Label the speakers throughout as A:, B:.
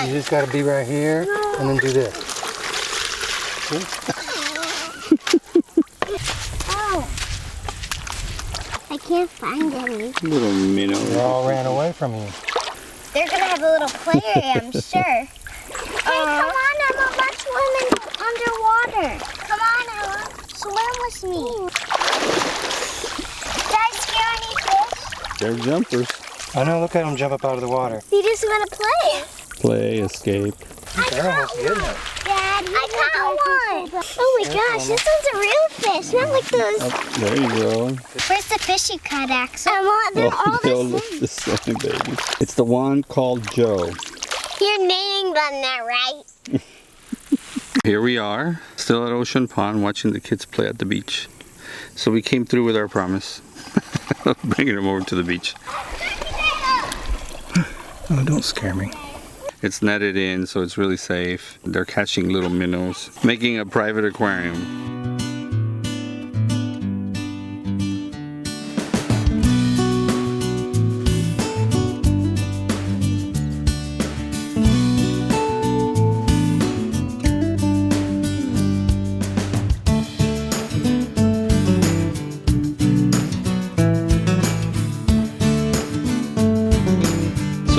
A: You just gotta be right here and then do this. See?
B: Oh. I can't find any.
C: Little minnow.
A: They all ran away from you.
B: They're gonna have a little play area, I'm sure. Hey, come on, Emma, let's swim underwater. Come on, Emma, swim with me. Did I scare any fish?
C: They're jumpers.
A: I know, look at them jump up out of the water.
B: They just wanna play.
C: Play, escape.
A: They're almost getting it.
B: Dad, I caught one. Oh my gosh, this one's a real fish, not like those.
C: Oh, there you go.
B: Where's the fish you caught, Axel? Emma, they're all
C: They all
B: the
C: look
B: same.
C: the same, baby. It's the one called Joe.
B: You're naming them that, right?
C: Here we are, still at Ocean Pond, watching the kids play at the beach. So we came through with our promise. Bringing them over to the beach. Oh, don't scare me. It's netted in, so it's really safe. They're catching little minnows, making a private aquarium.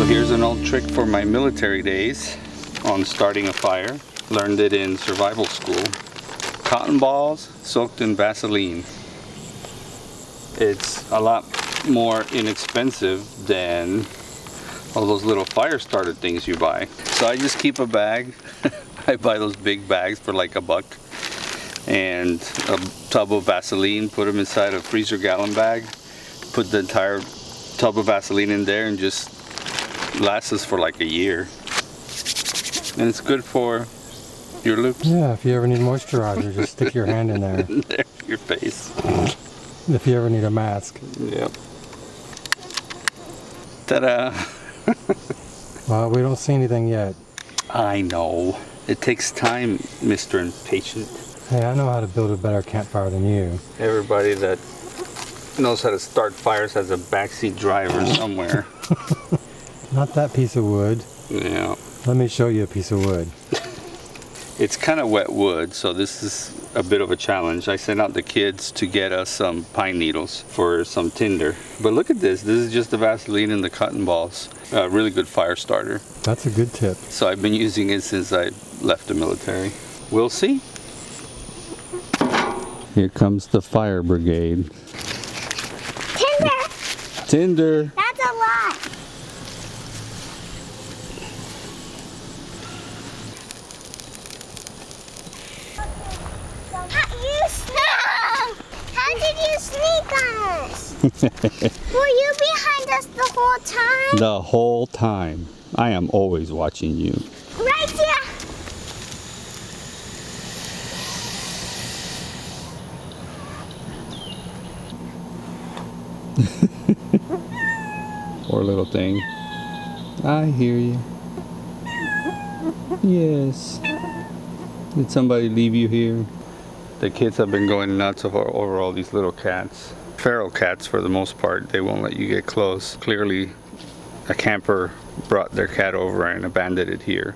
C: Here's an old trick for my military days on starting a fire. Learned it in survival school. Cotton balls soaked in Vaseline. It's a lot more inexpensive than all those little fire starter things you buy. So I just keep a bag. I buy those big bags for like $1 and a tub of Vaseline, put them inside a freezer gallon bag, put the entire tub of Vaseline in there and just lasts us for like a year, and it's good for your lips.
A: Yeah, if you ever need moisturizer, just stick your hand in there.
C: There, your face.
A: If you ever need a mask.
C: Yep. Ta-da!
A: Well, we don't see anything yet.
C: I know. It takes time, Mr. Impatient.
A: Hey, I know how to build a better campfire than you.
C: Everybody that knows how to start fires has a backseat driver somewhere.
A: Not that piece of wood.
C: Yeah.
A: Let me show you a piece of wood.
C: It's kind of wet wood, so this is a bit of a challenge. I sent out the kids to get us some pine needles for some tinder. But look at this. This is just the Vaseline and the cotton balls. A really good fire starter.
A: That's a good tip.
C: So I've been using it since I left the military. We'll see. Here comes the fire brigade.
B: Tinder!
C: Tinder!
B: That's a lot. How did you sneak on us? Were you behind us the whole time?
C: The whole time. I am always watching you.
B: Right here.
C: Poor little thing. I hear you. Yes. Did somebody leave you here? The kids have been going nuts over all these little cats. Feral cats for the most part. They won't let you get close. Clearly a camper brought their cat over and abandoned it here.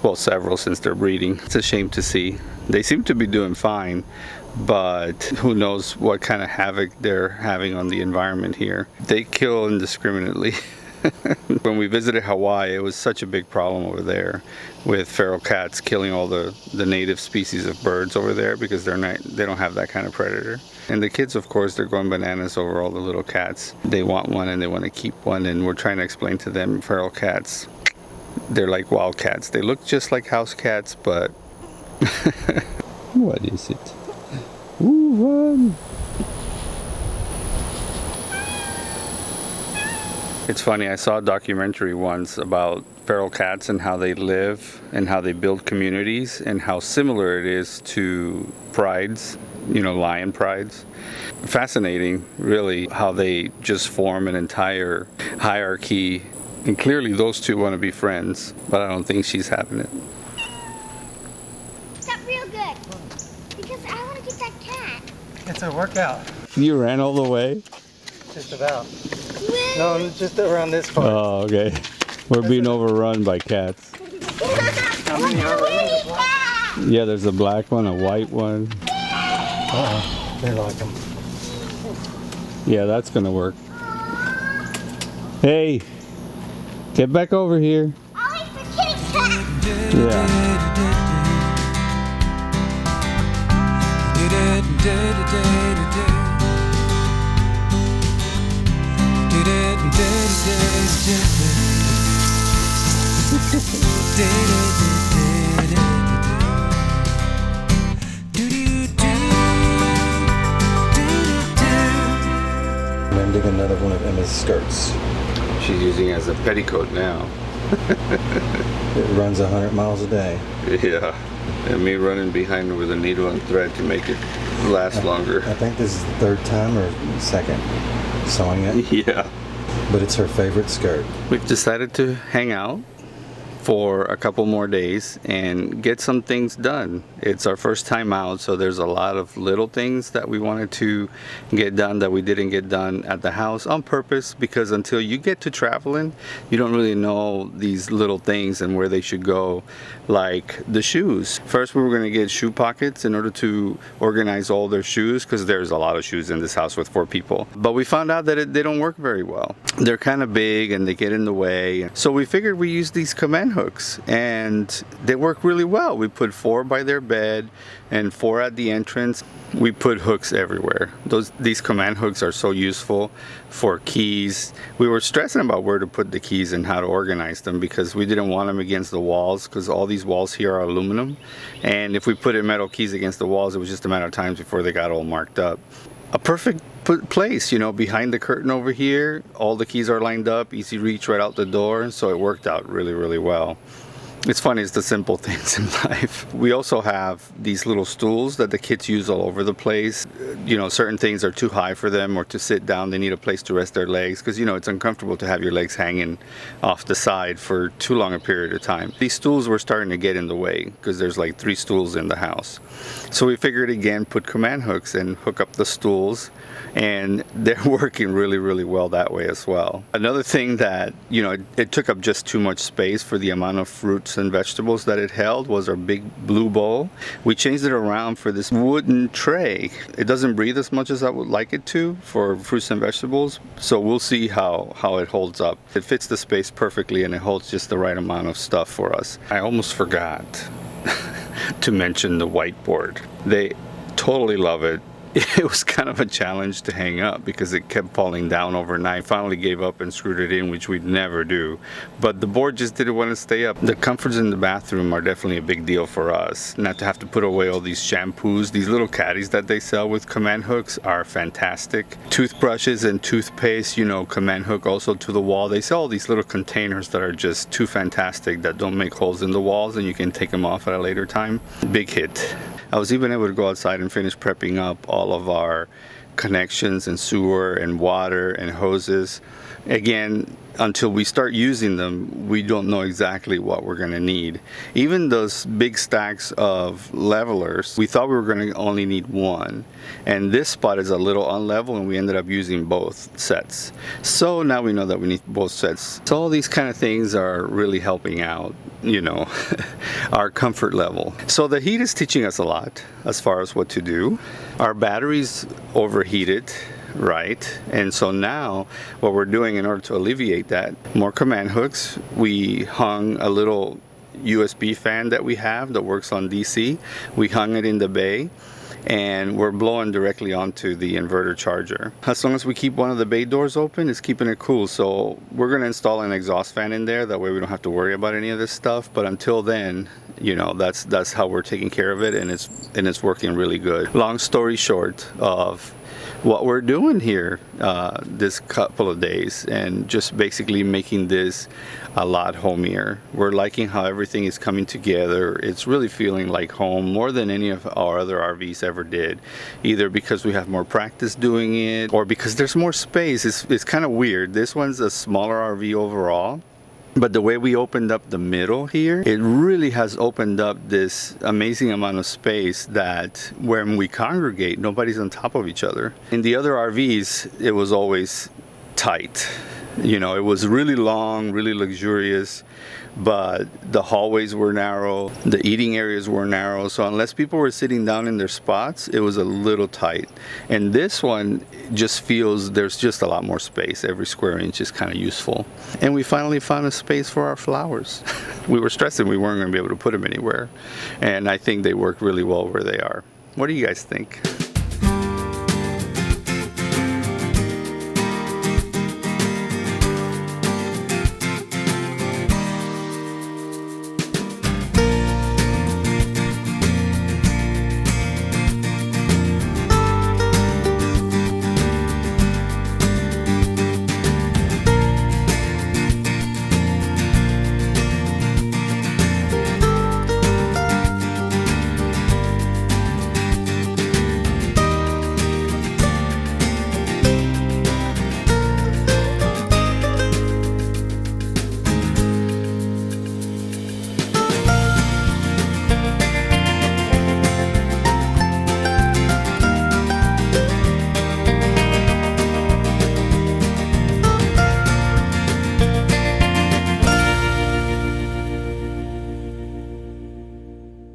C: Well, several since they're breeding. It's a shame to see. They seem to be doing fine, but who knows what kind of havoc they're having on the environment here. They kill indiscriminately. When we visited Hawaii, it was such a big problem over there with feral cats killing all the native species of birds over there because they don't have that kind of predator. And the kids, of course, they're going bananas over all the little cats. They want one and they want to keep one, and we're trying to explain to them feral cats, they're like wild cats. They look just like house cats, but what is it? Ooh, run! It's funny, I saw a documentary once about feral cats and how they live and how they build communities and how similar it is to prides, lion prides. Fascinating, really, how they just form an entire hierarchy. And clearly those two want to be friends, but I don't think she's having it.
B: Stop real good. Because I want to get that cat.
A: It's a workout.
C: You ran all the way?
A: Just about. No, just around this part.
C: Oh, okay. We're being overrun by cats. How many are there? Yeah, there's a black one, a white one.
A: They like them.
C: Yeah, that's gonna work. Hey, get back over here.
B: I'll wait for kitty cat.
C: Yeah.
A: I'm digging another one of Emma's skirts.
C: She's using it as a petticoat now.
A: It runs 100 miles a day.
C: Yeah. And me running behind her with a needle and thread to make it last longer.
A: I think this is the third time or second sewing it,
C: Yeah.
A: but it's her favorite skirt.
C: We've decided to hang out for a couple more days and get some things done. It's our first time out, so there's a lot of little things that we wanted to get done that we didn't get done at the house on purpose, because until you get to traveling, you don't really know these little things and where they should go, like the shoes. First, we were going to get shoe pockets in order to organize all their shoes, because there's a lot of shoes in this house with 4 people. But we found out that they don't work very well. They're kind of big and they get in the way. So we figured we use these command hooks, and they work really well. We put 4 by their bed and 4 at the entrance. We put hooks everywhere. These command hooks are so useful for keys. We were stressing about where to put the keys and how to organize them, because we didn't want them against the walls, because all these walls here are aluminum, and if we put in metal keys against the walls, it was just a matter of time before they got all marked up. A perfect place, you know, behind the curtain over here. All the keys are lined up, easy reach right out the door, so it worked out really, really well. It's funny, it's the simple things in life. We also have these little stools that the kids use all over the place. You know, certain things are too high for them, or to sit down, they need a place to rest their legs, because, you know, it's uncomfortable to have your legs hanging off the side for too long a period of time. These stools were starting to get in the way, because there's like 3 stools in the house. So we figured, again, put command hooks and hook up the stools, and they're working really, really well that way as well. Another thing that, you know, it took up just too much space for the amount of fruits and vegetables that it held was our big blue bowl. We changed it around for this wooden tray. It doesn't breathe as much as I would like it to for fruits and vegetables, so we'll see how it holds up. It fits the space perfectly, and it holds just the right amount of stuff for us. I almost forgot to mention the whiteboard. They totally love it. It was kind of a challenge to hang up because it kept falling down overnight. Finally gave up and screwed it in, which we'd never do. But the board just didn't want to stay up. The comforts in the bathroom are definitely a big deal for us. Not to have to put away all these shampoos. These little caddies that they sell with command hooks are fantastic. Toothbrushes and toothpaste, you know, command hook also to the wall. They sell all these little containers that are just too fantastic, that don't make holes in the walls, and you can take them off at a later time. Big hit. I was even able to go outside and finish prepping up all of our connections and sewer and water and hoses. Again, until we start using them, we don't know exactly what we're going to need. Even those big stacks of levelers, we thought we were going to only need 1. And this spot is a little unlevel, and we ended up using both sets. So now we know that we need both sets. So all these kind of things are really helping out, you know, our comfort level. So the heat is teaching us a lot as far as what to do. Our batteries overheated, right? And so now what we're doing in order to alleviate that, more command hooks. We hung a little USB fan that we have that works on DC. We hung it in the bay, and we're blowing directly onto the inverter charger. As long as we keep one of the bay doors open, it's keeping it cool. So we're going to install an exhaust fan in there, that way we don't have to worry about any of this stuff. But until then, you know, that's how we're taking care of it, and it's working really good. Long story short of what we're doing here this couple of days, and just basically making this a lot homier. We're liking how everything is coming together. It's really feeling like home, more than any of our other RVs ever did, either because we have more practice doing it or because there's more space. It's kind of weird. This one's a smaller RV overall, but the way we opened up the middle here, it really has opened up this amazing amount of space that when we congregate, nobody's on top of each other. In the other RVs, it was always tight. You know, it was really long, really luxurious, but the hallways were narrow, the eating areas were narrow, so unless people were sitting down in their spots, it was a little tight. And this one just feels there's just a lot more space. Every square inch is kind of useful. And we finally found a space for our flowers. We were stressing we weren't going to be able to put them anywhere, and I think they work really well where they are. What do you guys think?